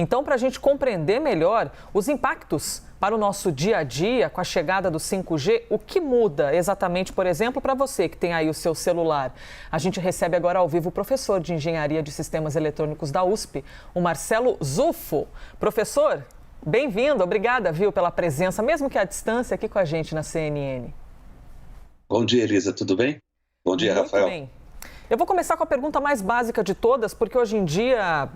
Então, para a gente compreender melhor os impactos para o nosso dia a dia com a chegada do 5G, o que muda exatamente, por exemplo, para você que tem aí o seu celular? A gente recebe agora ao vivo o professor de Engenharia de Sistemas Eletrônicos da USP, o Marcelo Zuffo. Professor, bem-vindo, obrigada, viu, pela presença, mesmo que à distância, aqui com a gente na CNN. Bom dia, Elisa, tudo bem? Bom dia, Muito Rafael. bem. Eu vou começar com a pergunta mais básica de todas, porque hoje em dia,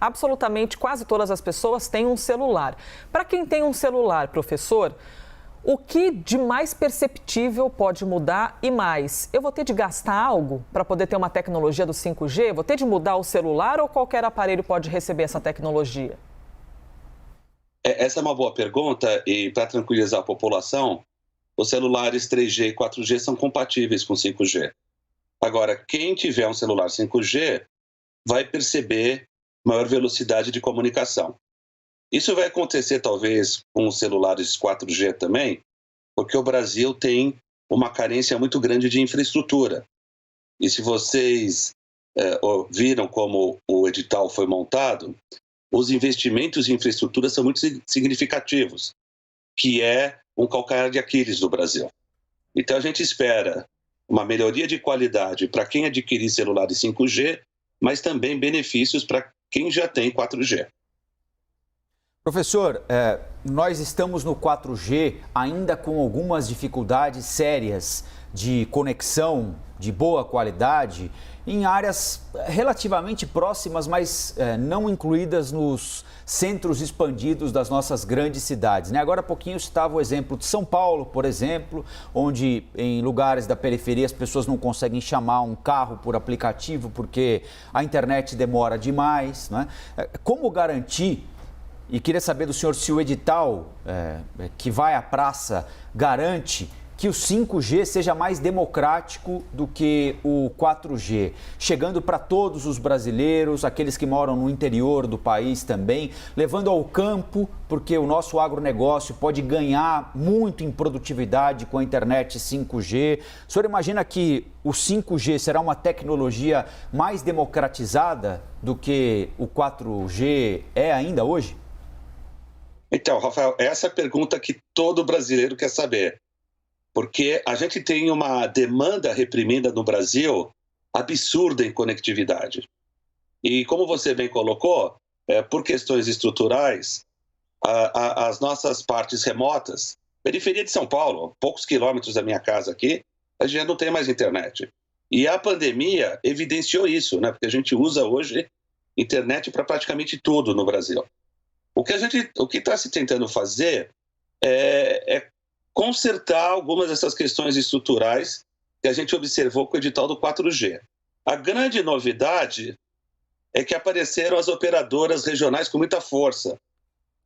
absolutamente quase todas as pessoas têm um celular. Para quem tem um celular, professor, o que de mais perceptível pode mudar e mais? Eu vou ter de gastar algo para poder ter uma tecnologia do 5G? Vou ter de mudar o celular ou qualquer aparelho pode receber essa tecnologia? Essa é uma boa pergunta e, para tranquilizar a população, os celulares 3G e 4G são compatíveis com 5G. Agora, quem tiver um celular 5G vai perceber maior velocidade de comunicação. Isso vai acontecer, talvez, com os celulares 4G também, porque o Brasil tem uma carência muito grande de infraestrutura. E se vocês viram como o edital foi montado, os investimentos em infraestrutura são muito significativos, que é um calcanhar de Aquiles do Brasil. Então, a gente espera uma melhoria de qualidade para quem adquirir celulares 5G, mas também benefícios para quem já tem 4G. Professor, nós estamos no 4G ainda com algumas dificuldades sérias de conexão de boa qualidade em áreas relativamente próximas, mas não incluídas nos centros expandidos das nossas grandes cidades, né? Agora há pouquinho estava o exemplo de São Paulo, por exemplo, onde em lugares da periferia as pessoas não conseguem chamar um carro por aplicativo porque a internet demora demais, né? Como garantir, e queria saber do senhor se o edital que vai à praça garante que o 5G seja mais democrático do que o 4G, chegando para todos os brasileiros, aqueles que moram no interior do país também, levando ao campo, porque o nosso agronegócio pode ganhar muito em produtividade com a internet 5G. O senhor imagina que o 5G será uma tecnologia mais democratizada do que o 4G é ainda hoje? Então, Rafael, essa é a pergunta que todo brasileiro quer saber. Porque a gente tem uma demanda reprimida no Brasil absurda em conectividade. E como você bem colocou, por questões estruturais, as nossas partes remotas, periferia de São Paulo, poucos quilômetros da minha casa aqui, a gente já não tem mais internet. E a pandemia evidenciou isso, né? Porque a gente usa hoje internet para praticamente tudo no Brasil. O que está se tentando fazer é consertar algumas dessas questões estruturais que a gente observou com o edital do 4G. A grande novidade é que apareceram as operadoras regionais com muita força.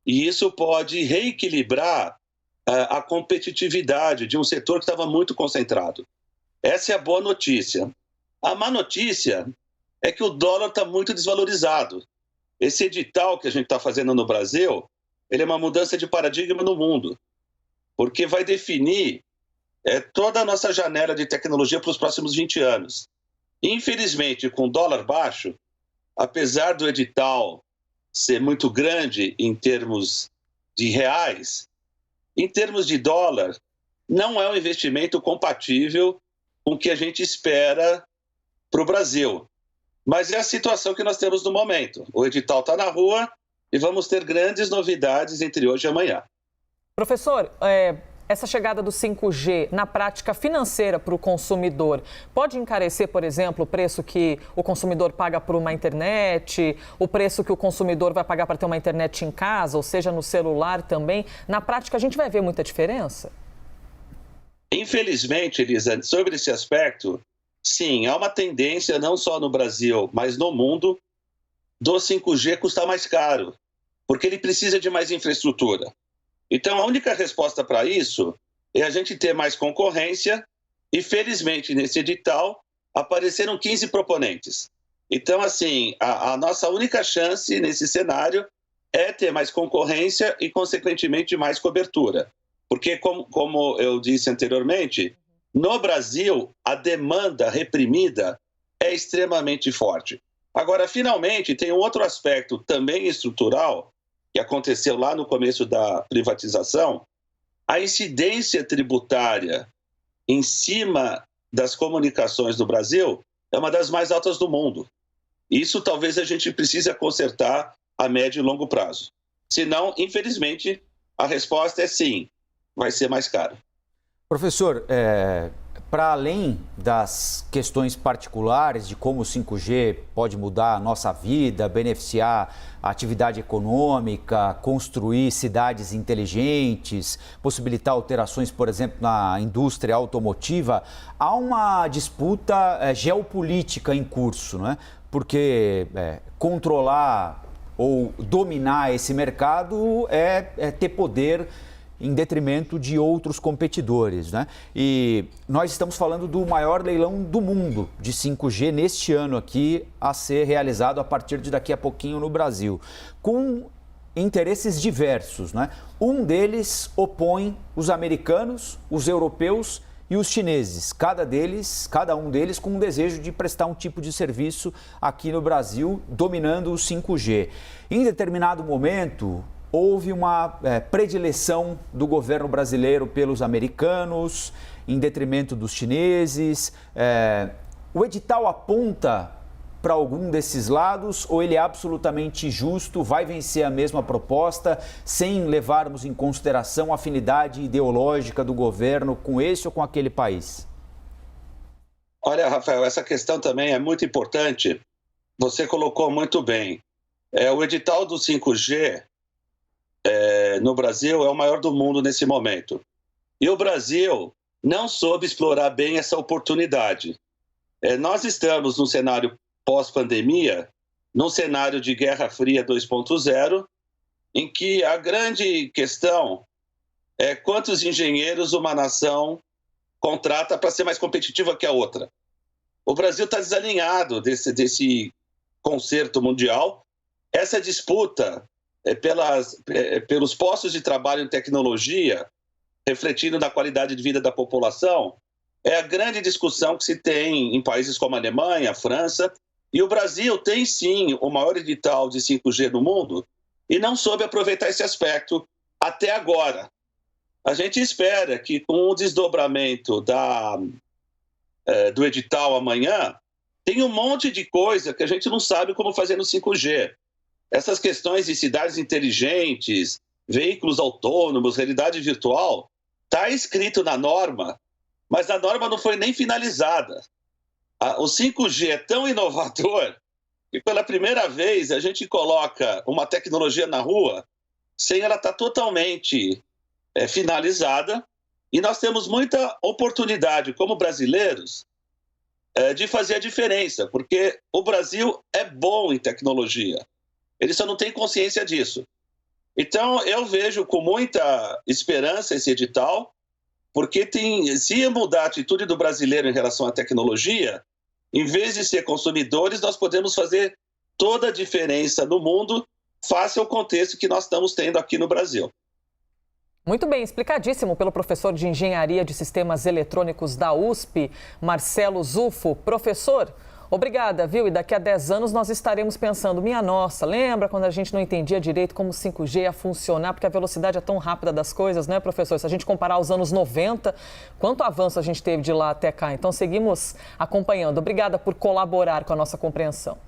E isso pode reequilibrar a competitividade de um setor que estava muito concentrado. Essa é a boa notícia. A má notícia é que o dólar está muito desvalorizado. Esse edital que a gente está fazendo no Brasil, ele é uma mudança de paradigma no mundo, porque vai definir toda a nossa janela de tecnologia para os próximos 20 anos. Infelizmente, com o dólar baixo, apesar do edital ser muito grande em termos de reais, em termos de dólar, não é um investimento compatível com o que a gente espera para o Brasil. Mas é a situação que nós temos no momento. O edital está na rua e vamos ter grandes novidades entre hoje e amanhã. Professor, essa chegada do 5G na prática financeira para o consumidor pode encarecer, por exemplo, o preço que o consumidor paga por uma internet, o preço que o consumidor vai pagar para ter uma internet em casa, ou seja, no celular também? Na prática, a gente vai ver muita diferença? Infelizmente, Elisa, sobre esse aspecto, sim, há uma tendência, não só no Brasil, mas no mundo, do 5G custar mais caro, porque ele precisa de mais infraestrutura. Então, a única resposta para isso é a gente ter mais concorrência e, felizmente, nesse edital, apareceram 15 proponentes. Então, assim, a nossa única chance nesse cenário é ter mais concorrência e, consequentemente, mais cobertura. Porque, como eu disse anteriormente, no Brasil, a demanda reprimida é extremamente forte. Agora, finalmente, tem um outro aspecto também estrutural, que aconteceu lá no começo da privatização, a incidência tributária em cima das comunicações do Brasil é uma das mais altas do mundo. Isso talvez a gente precise consertar a médio e longo prazo. Senão, infelizmente, a resposta é sim, vai ser mais caro. Professor, para além das questões particulares de como o 5G pode mudar a nossa vida, beneficiar a atividade econômica, construir cidades inteligentes, possibilitar alterações, por exemplo, na indústria automotiva, há uma disputa geopolítica em curso, não é? Porque controlar ou dominar esse mercado é ter poder em detrimento de outros competidores, né? E nós estamos falando do maior leilão do mundo de 5G neste ano aqui, a ser realizado a partir de daqui a pouquinho no Brasil, com interesses diversos, né? Um deles opõe os americanos, os europeus e os chineses, cada um deles com um desejo de prestar um tipo de serviço aqui no Brasil, dominando o 5G. Em determinado momento, houve uma predileção do governo brasileiro pelos americanos, em detrimento dos chineses. O edital aponta para algum desses lados ou ele é absolutamente justo, vai vencer a mesma proposta, sem levarmos em consideração a afinidade ideológica do governo com esse ou com aquele país? Olha, Rafael, essa questão também é muito importante. Você colocou muito bem. O edital do 5G no Brasil é o maior do mundo nesse momento. E o Brasil não soube explorar bem essa oportunidade. Nós estamos num cenário pós-pandemia, num cenário de Guerra Fria 2.0, em que a grande questão é quantos engenheiros uma nação contrata para ser mais competitiva que a outra. O Brasil está desalinhado desse concerto mundial. Essa disputa pelos postos de trabalho em tecnologia, refletindo na qualidade de vida da população, é a grande discussão que se tem em países como a Alemanha, a França, e o Brasil tem sim o maior edital de 5G do mundo e não soube aproveitar esse aspecto até agora. A gente espera que com o desdobramento do edital amanhã, tem um monte de coisa que a gente não sabe como fazer no 5G. Essas questões de cidades inteligentes, veículos autônomos, realidade virtual, está escrito na norma, mas a norma não foi nem finalizada. O 5G é tão inovador que pela primeira vez a gente coloca uma tecnologia na rua sem ela estar totalmente finalizada, e nós temos muita oportunidade como brasileiros de fazer a diferença, porque o Brasil é bom em tecnologia. Ele só não tem consciência disso. Então, eu vejo com muita esperança esse edital, porque se mudar a atitude do brasileiro em relação à tecnologia, em vez de ser consumidores, nós podemos fazer toda a diferença no mundo face ao contexto que nós estamos tendo aqui no Brasil. Muito bem, explicadíssimo pelo professor de Engenharia de Sistemas Eletrônicos da USP, Marcelo Zufo. Professor, obrigada, viu? E daqui a 10 anos nós estaremos pensando, minha nossa, lembra quando a gente não entendia direito como o 5G ia funcionar, porque a velocidade é tão rápida das coisas, né, professor? Se a gente comparar os anos 90, quanto avanço a gente teve de lá até cá? Então, seguimos acompanhando. Obrigada por colaborar com a nossa compreensão.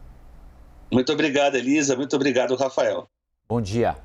Muito obrigado, Elisa. Muito obrigado, Rafael. Bom dia.